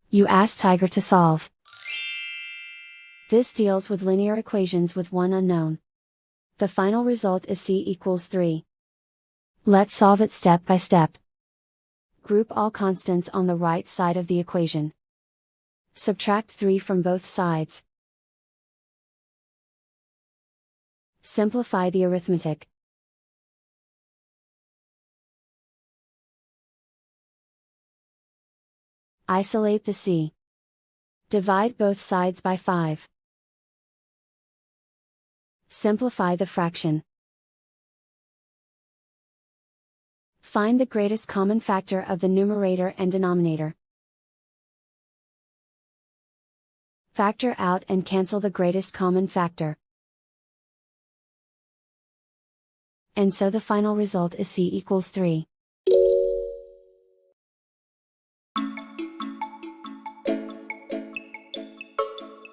You ask Tiger to solve. This deals with linear equations with one unknown. The final result is c equals 3. Let's solve it step by step. Group all constants on the right side of the equation. Subtract 3 from both sides. Simplify the arithmetic. Isolate the c. Divide both sides by 5. Simplify the fraction. Find the greatest common factor of the numerator and denominator. Factor out and cancel the greatest common factor. And so the final result is c equals 3.